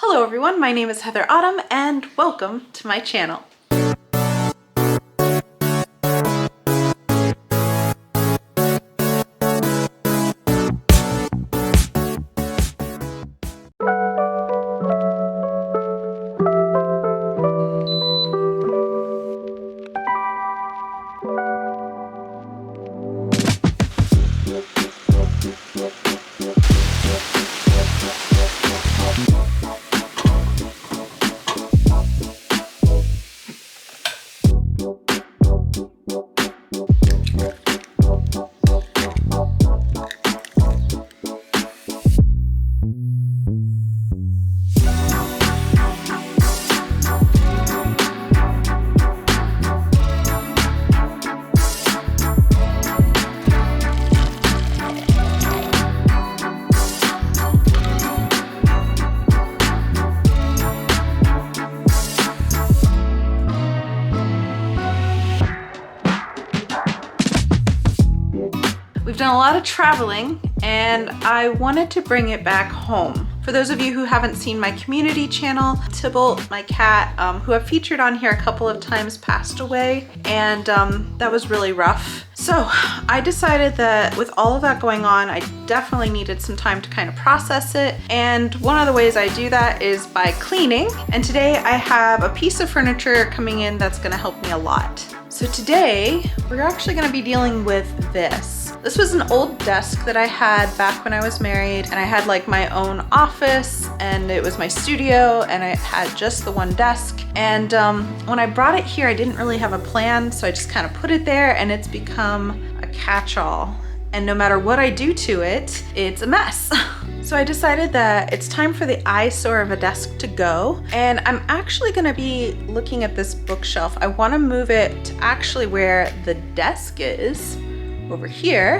Hello everyone, my name is Heather Autumn and welcome to my channel. We've done a lot of traveling and I wanted to bring it back home. For those of you who haven't seen my community channel, Tybalt, my cat, who I've featured on here a couple of times, passed away, and that was really rough. So I decided that with all of that going on, I definitely needed some time to kind of process it. And one of the ways I do that is by cleaning. And today I have a piece of furniture coming in that's gonna help me a lot. So today we're actually gonna be dealing with this. This was an old desk that I had back when I was married, and I had like my own office and it was my studio and I had just the one desk. And when I brought it here, I didn't really have a plan, so I just kind of put it there and it's become a catch-all. And no matter what I do to it, it's a mess. So I decided that it's time for the eyesore of a desk to go. And I'm actually gonna be looking at this bookshelf. I wanna move it to actually where the desk is, over here.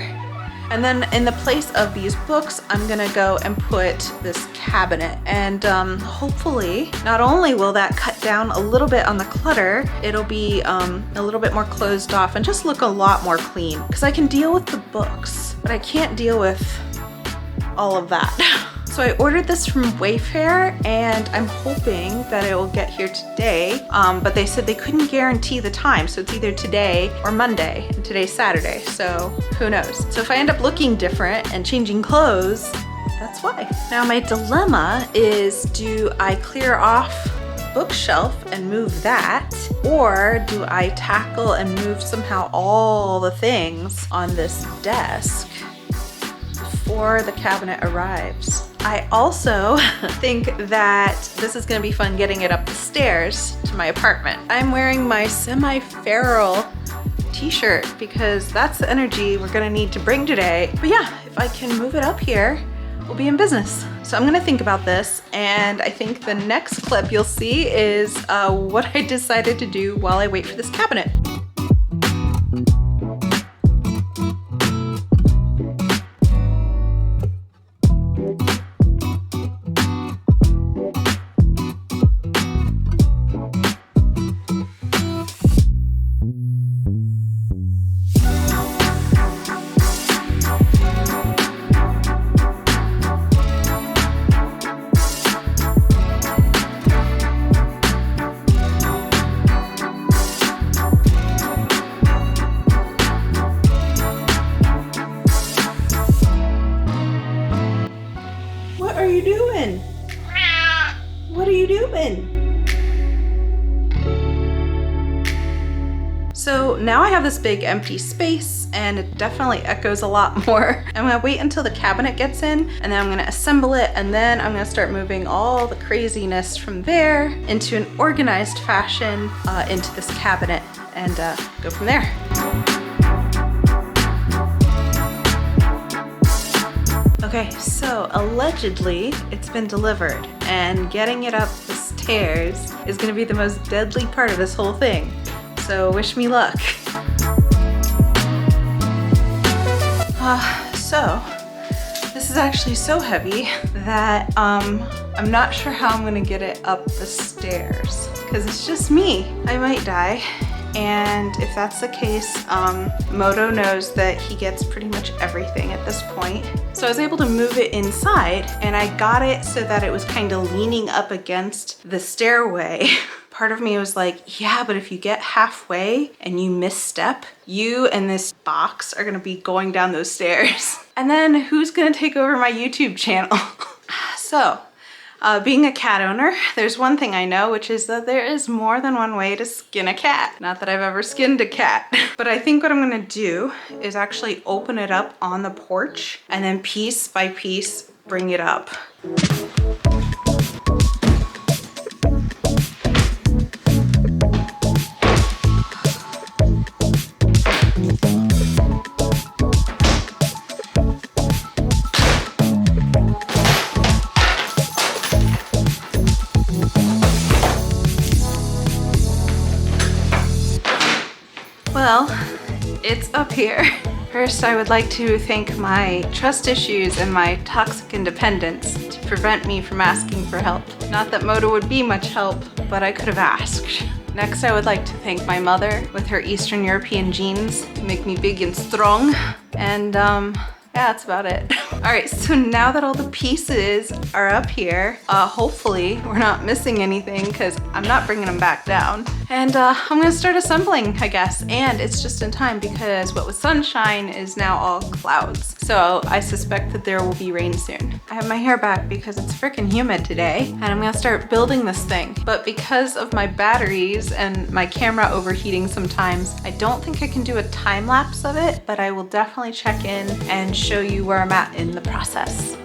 And then in the place of these books, I'm gonna go and put this cabinet. And hopefully, not only will that cut down a little bit on the clutter, it'll be a little bit more closed off and just look a lot more clean. Because I can deal with the books, but I can't deal with all of that. So I ordered this from Wayfair and I'm hoping that it will get here today, but they said they couldn't guarantee the time, so it's either today or Monday, and today's Saturday, so who knows. So if I end up looking different and changing clothes, that's why. Now my dilemma is, do I clear off the bookshelf and move that, or do I tackle and move somehow all the things on this desk before the cabinet arrives? I also think that this is gonna be fun getting it up the stairs to my apartment. I'm wearing my semi-feral t-shirt because that's the energy we're gonna need to bring today. But yeah, if I can move it up here, we'll be in business. So I'm gonna think about this, and I think the next clip you'll see is what I decided to do while I wait for this cabinet. What are you doing? What are you doing? So now I have this big empty space and it definitely echoes a lot more. I'm gonna wait until the cabinet gets in and then I'm gonna assemble it, and then I'm gonna start moving all the craziness from there into an organized fashion into this cabinet and go from there. Okay, so allegedly it's been delivered, and getting it up the stairs is gonna be the most deadly part of this whole thing. So wish me luck. So this is actually so heavy that I'm not sure how I'm gonna get it up the stairs because it's just me. I might die. And if that's the case, Moto knows that he gets pretty much everything at this point. So I was able to move it inside, and I got it so that it was kind of leaning up against the stairway. Part of me was like, yeah, but if you get halfway and you misstep, you and this box are gonna be going down those stairs. And then who's gonna take over my YouTube channel? So, being a cat owner, there's one thing I know, which is that there is more than one way to skin a cat. Not that I've ever skinned a cat, but I think what I'm gonna do is actually open it up on the porch and then piece by piece bring it up. Well, it's up here. First, I would like to thank my trust issues and my toxic independence to prevent me from asking for help. Not that Moto would be much help, but I could have asked. Next, I would like to thank my mother with her Eastern European genes to make me big and strong. And yeah, that's about it. All right, so now that all the pieces are up here, hopefully we're not missing anything because I'm not bringing them back down. And I'm gonna start assembling, I guess. And it's just in time because what was sunshine is now all clouds. So I suspect that there will be rain soon. I have my hair back because it's freaking humid today, and I'm gonna start building this thing. But because of my batteries and my camera overheating sometimes, I don't think I can do a time lapse of it, but I will definitely check in and show you where I'm at in the process.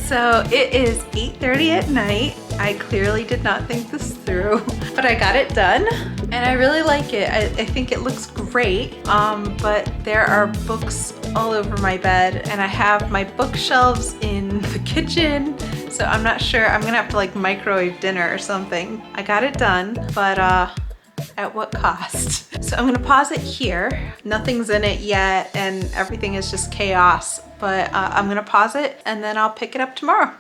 So it is 8:30 at night. I clearly did not think this through, but I got it done and I really like it. I think it looks great, but there are books all over my bed and I have my bookshelves in the kitchen, so I'm not sure. I'm gonna have to like microwave dinner or something. I got it done, but at what cost? So I'm gonna pause it here. Nothing's in it yet and everything is just chaos, but I'm gonna pause it and then I'll pick it up tomorrow.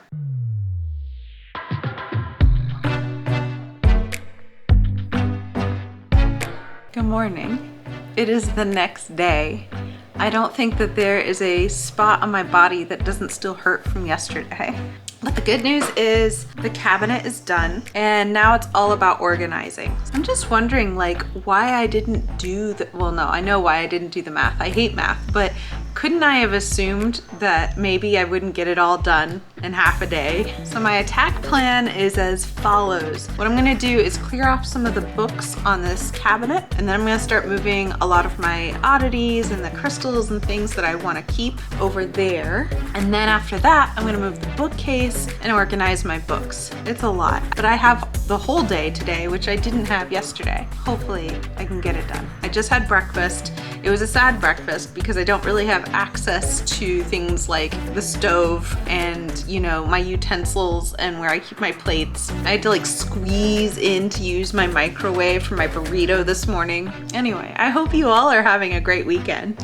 Good morning. It is the next day. I don't think that there is a spot on my body that doesn't still hurt from yesterday. But the good news is the cabinet is done and now it's all about organizing. I'm just wondering like why I didn't do the, well no, I know why I didn't do the math. I hate math, but couldn't I have assumed that maybe I wouldn't get it all done in half a day? So my attack plan is as follows. What I'm gonna do is clear off some of the books on this cabinet, and then I'm gonna start moving a lot of my oddities and the crystals and things that I wanna keep over there. And then after that, I'm gonna move the bookcase and organize my books. It's a lot, but I have the whole day today, which I didn't have yesterday. Hopefully I can get it done. I just had breakfast. It was a sad breakfast because I don't really have access to things like the stove and, you know, my utensils and where I keep my plates. I had to like squeeze in to use my microwave for my burrito this morning. Anyway, I hope you all are having a great weekend.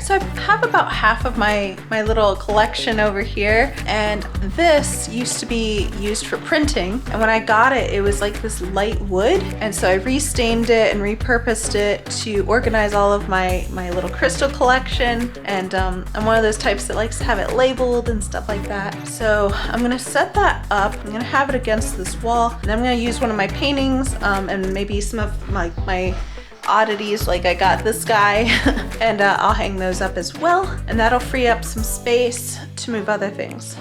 So I have a about half of my little collection over here, and this used to be used for printing, and when I got it, it was like this light wood, and so I restained it and repurposed it to organize all of my little crystal collection, and I'm one of those types that likes to have it labeled and stuff like that. So I'm gonna set that up. I'm gonna have it against this wall, and then I'm gonna use one of my paintings and maybe some of my oddities, like I got this guy, and I'll hang those up as well, and that'll free up some space to move other things.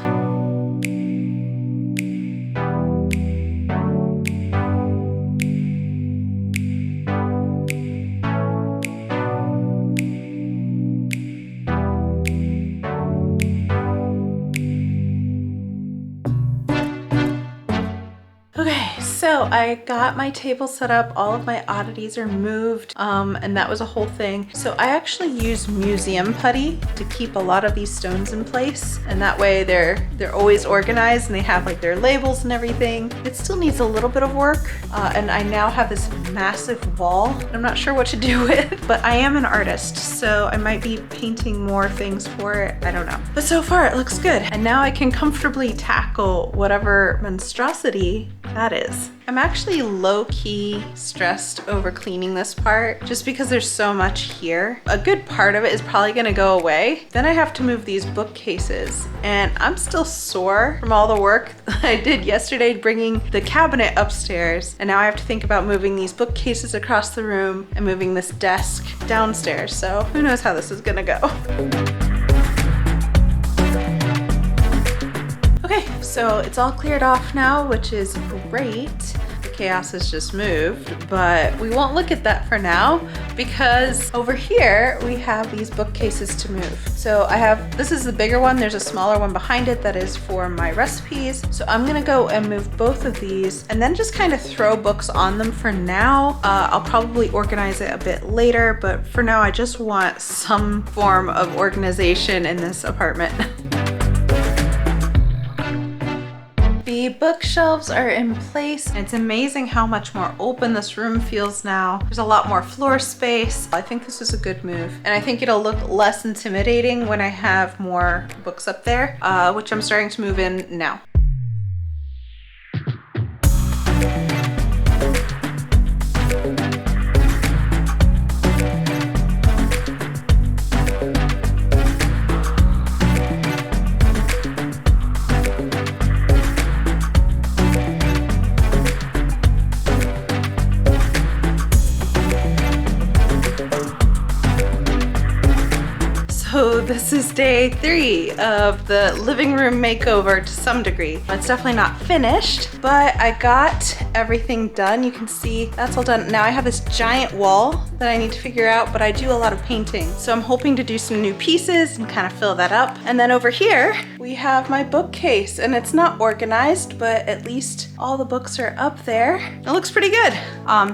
Okay, so I got my table set up, all of my oddities are moved, and that was a whole thing. So I actually use museum putty to keep a lot of these stones in place, and that way they're always organized and they have like their labels and everything. It still needs a little bit of work, and I now have this massive wall I'm not sure what to do with, but I am an artist, so I might be painting more things for it, I don't know. But so far it looks good, and now I can comfortably tackle whatever monstrosity that is. I'm actually low-key stressed over cleaning this part just because there's so much here. A good part of it is probably gonna go away. Then I have to move these bookcases, and I'm still sore from all the work that I did yesterday bringing the cabinet upstairs, and now I have to think about moving these bookcases across the room and moving this desk downstairs, so who knows how this is gonna go. Okay, so it's all cleared off now, which is great. The chaos has just moved, but we won't look at that for now because over here we have these bookcases to move. So this is the bigger one. There's a smaller one behind it that is for my recipes. So I'm gonna go and move both of these and then just kind of throw books on them for now. I'll probably organize it a bit later, but for now I just want some form of organization in this apartment. The bookshelves are in place, and it's amazing how much more open this room feels now. There's a lot more floor space. I think this is a good move, and I think it'll look less intimidating when I have more books up there, which I'm starting to move in now. So this is day 3 of the living room makeover to some degree. It's definitely not finished, but I got everything done. You can see that's all done. Now I have this giant wall that I need to figure out, but I do a lot of painting. So I'm hoping to do some new pieces and kind of fill that up. And then over here, we have my bookcase, and it's not organized, but at least all the books are up there. It looks pretty good.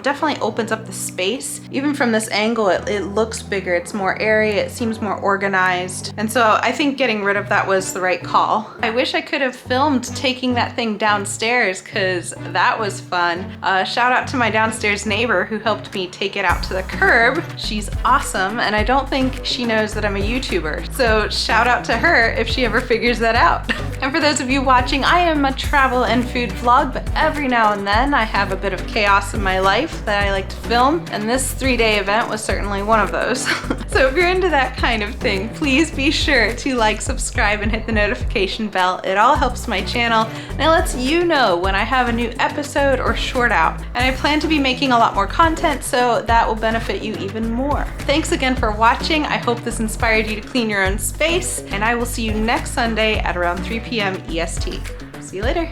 Definitely opens up the space. Even from this angle, it looks bigger. It's more airy, it seems more organized. And so I think getting rid of that was the right call. I wish I could have filmed taking that thing downstairs because that was fun. Shout out to my downstairs neighbor who helped me take it out to the curb. She's awesome, and I don't think she knows that I'm a YouTuber. So shout out to her if she ever figures that out. And for those of you watching, I am a travel and food vlog, but every now and then I have a bit of chaos in my life that I like to film, and this 3-day event was certainly one of those. So if you're into that kind of thing, please be sure to like, subscribe, and hit the notification bell. It all helps my channel, and it lets you know when I have a new episode or short out. And I plan to be making a lot more content, so that will benefit you even more. Thanks again for watching. I hope this inspired you to clean your own space, and I will see you next Sunday at around 3 p.m. EST. See you later.